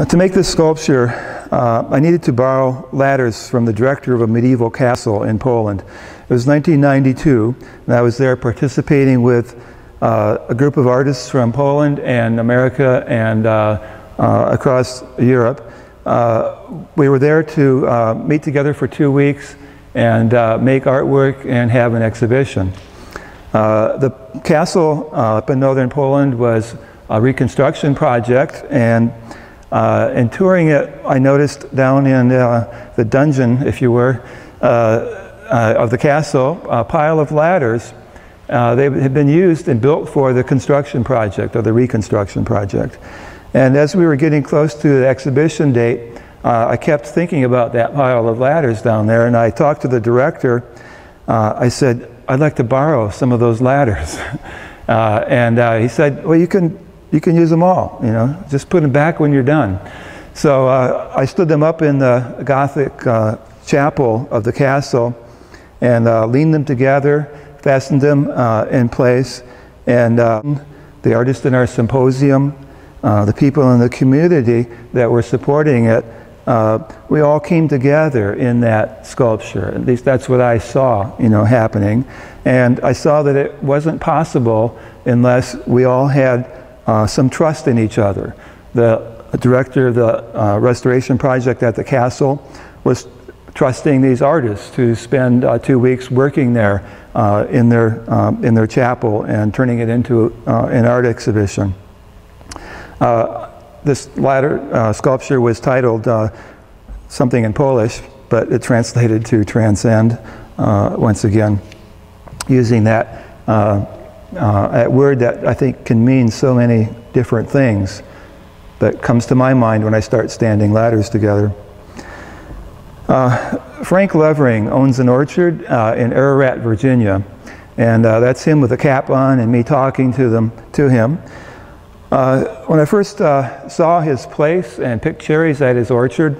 To make this sculpture, I needed to borrow ladders from the director of a medieval castle in Poland. It was 1992, and I was there participating with a group of artists from Poland and America and across Europe. We were there to meet together for 2 weeks and make artwork and have an exhibition. The castle up in northern Poland was a reconstruction project, and in touring it, I noticed down in the dungeon, if you were, of the castle, a pile of ladders. They had been used and built for the construction project, or the reconstruction project. And as we were getting close to the exhibition date, I kept thinking about that pile of ladders down there, and I talked to the director. I said, I'd like to borrow some of those ladders. And he said, well, you can use them all, you know, just put them back when you're done. So I stood them up in the Gothic chapel of the castle and leaned them together, fastened them in place, and the artists in our symposium, the people in the community that were supporting it, we all came together in that sculpture. At least that's what I saw, you know, happening. And I saw that it wasn't possible unless we all had some trust in each other. The director of the restoration project at the castle was trusting these artists to spend 2 weeks working there in their chapel and turning it into an art exhibition. This latter sculpture was titled something in Polish, but it translated to transcend, once again, using that word that I think can mean so many different things, that comes to my mind when I start standing ladders together. Frank Levering owns an orchard in Ararat, Virginia, and that's him with a cap on and me talking to him. When I first saw his place and picked cherries at his orchard,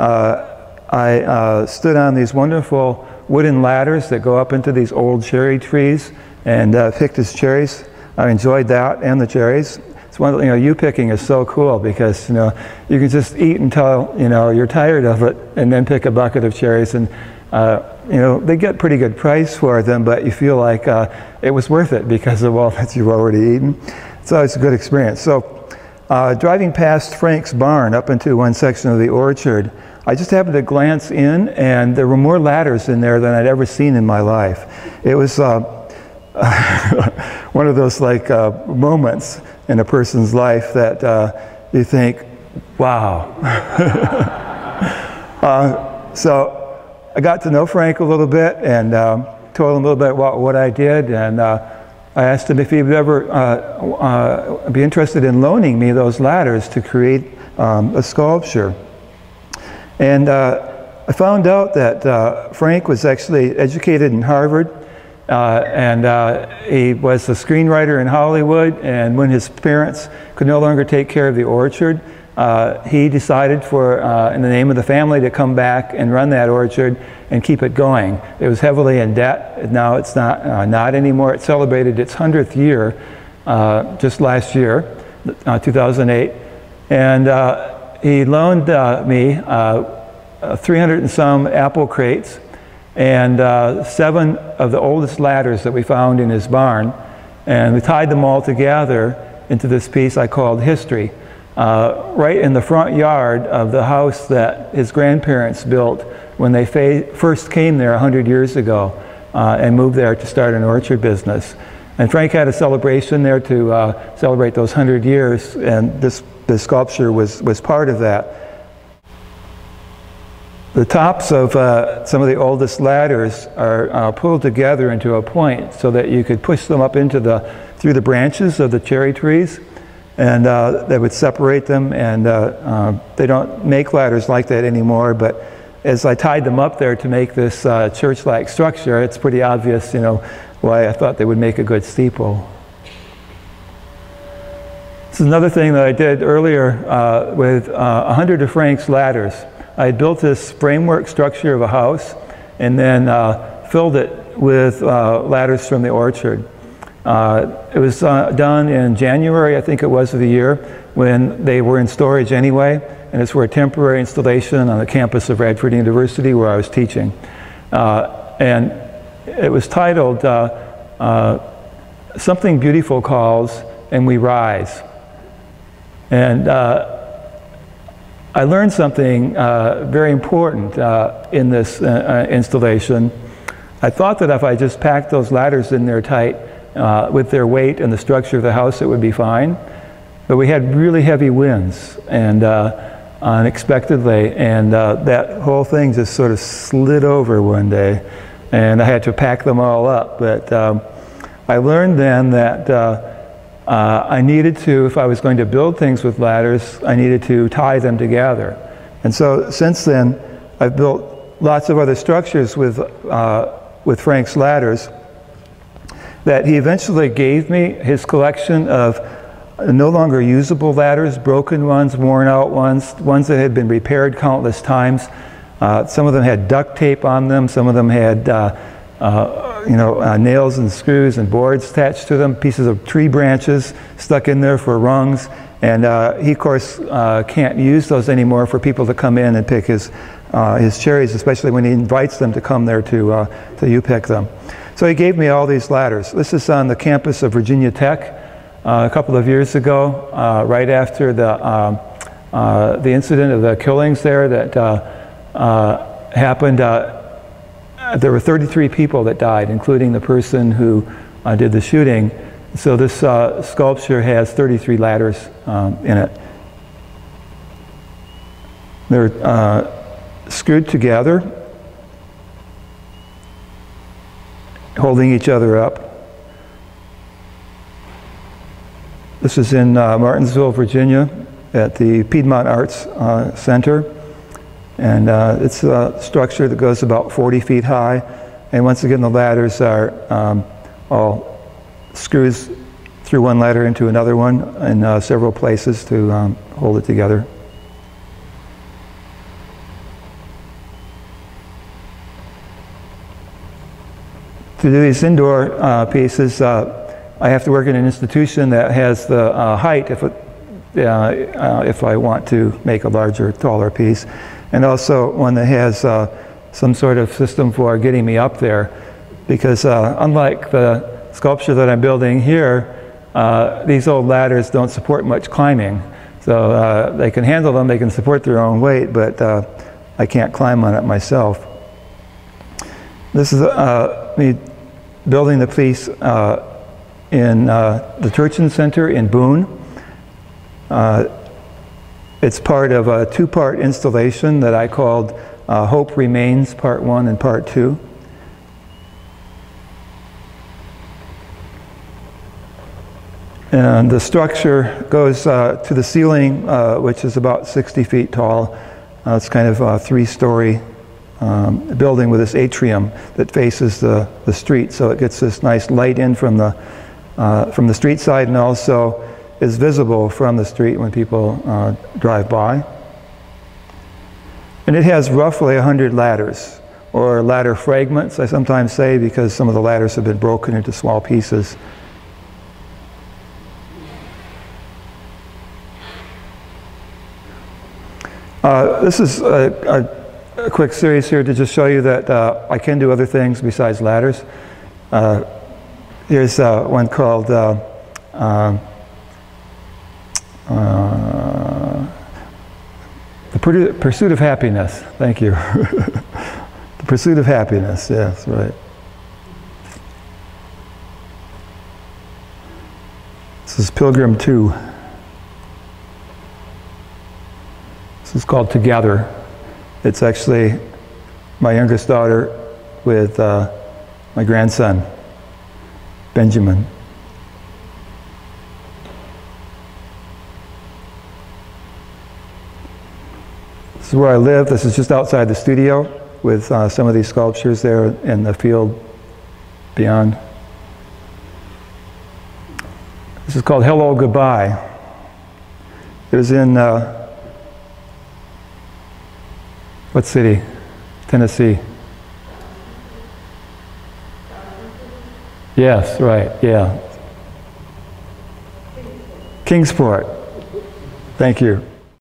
I stood on these wonderful wooden ladders that go up into these old cherry trees and picked his cherries. I enjoyed that and the cherries. It's one, you know, you picking is so cool because, you know, you can just eat until, you know, you're tired of it and then pick a bucket of cherries, and you know, they get pretty good price for them, but you feel like it was worth it because of all that you've already eaten. So it's a good experience. So driving past Frank's barn up into one section of the orchard, I just happened to glance in, and there were more ladders in there than I'd ever seen in my life. It was one of those like moments in a person's life that you think, wow. So I got to know Frank a little bit and told him a little bit about what I did, and I asked him if he would ever be interested in loaning me those ladders to create a sculpture. And I found out that Frank was actually educated in Harvard, and he was a screenwriter in Hollywood, and when his parents could no longer take care of the orchard, he decided for, in the name of the family, to come back and run that orchard and keep it going. It was heavily in debt. Now it's not anymore. It celebrated its 100th year just last year, 2008. And he loaned me 300 and some apple crates and 7 of the oldest ladders that we found in his barn. And we tied them all together into this piece I called History. Right in the front yard of the house that his grandparents built when they first came there 100 years ago and moved there to start an orchard business. And Frank had a celebration there to celebrate those 100 years, and this sculpture was part of that. The tops of some of the oldest ladders are pulled together into a point so that you could push them up into through the branches of the cherry trees, and that would separate them, and they don't make ladders like that anymore, but as I tied them up there to make this church-like structure, it's pretty obvious, you know, why I thought they would make a good steeple. This is another thing that I did earlier with 100 of Frank's ladders. I had built this framework structure of a house and then filled it with ladders from the orchard. It was done in January, I think it was, of the year when they were in storage anyway, and it's for a temporary installation on the campus of Radford University where I was teaching. And it was titled Something Beautiful Calls and We Rise. And I learned something very important in this installation. I thought that if I just packed those ladders in there tight with their weight and the structure of the house, it would be fine. But we had really heavy winds and unexpectedly, and that whole thing just sort of slid over one day, and I had to pack them all up. But I learned then that I needed to, if I was going to build things with ladders, I needed to tie them together. And so since then, I've built lots of other structures with Frank's ladders that he eventually gave me his collection of no longer usable ladders, broken ones, worn out ones, ones that had been repaired countless times. Some of them had duct tape on them, some of them had nails and screws and boards attached to them, pieces of tree branches stuck in there for rungs. And he, of course, can't use those anymore for people to come in and pick his cherries, especially when he invites them to come there to you pick them. So he gave me all these ladders. This is on the campus of Virginia Tech a couple of years ago, right after the incident of the killings there that happened. There were 33 people that died, including the person who did the shooting. So this sculpture has 33 ladders in it. They're screwed together, holding each other up. This is in Martinsville, Virginia, at the Piedmont Arts Center. And it's a structure that goes about 40 feet high. And once again, the ladders are all screws through one ladder into another one in several places to hold it together. To do these indoor pieces, I have to work in an institution that has the height if I want to make a larger, taller piece, and also one that has some sort of system for getting me up there, because unlike the sculpture that I'm building here, these old ladders don't support much climbing. So they can handle them, they can support their own weight, but I can't climb on it myself. This is me building the piece in the Turchin Center in Boone. It's part of a two-part installation that I called Hope Remains Part 1 and Part 2. And the structure goes to the ceiling, which is about 60 feet tall. It's kind of a three-story building with this atrium that faces the street, so it gets this nice light in from the street side, and also is visible from the street when people drive by. And it has roughly 100 ladders, or ladder fragments, I sometimes say, because some of the ladders have been broken into small pieces. This is a quick series here to just show you that I can do other things besides ladders. Here's one called The Pursuit of Happiness. Thank you. The Pursuit of Happiness, yes, right. This is Pilgrim 2. This is called Together. It's actually my youngest daughter with my grandson, Benjamin. This is where I live. This is just outside the studio with some of these sculptures there in the field beyond. This is called Hello, Goodbye. It was in what city? Tennessee. Yes, right, yeah. Kingsport. Thank you.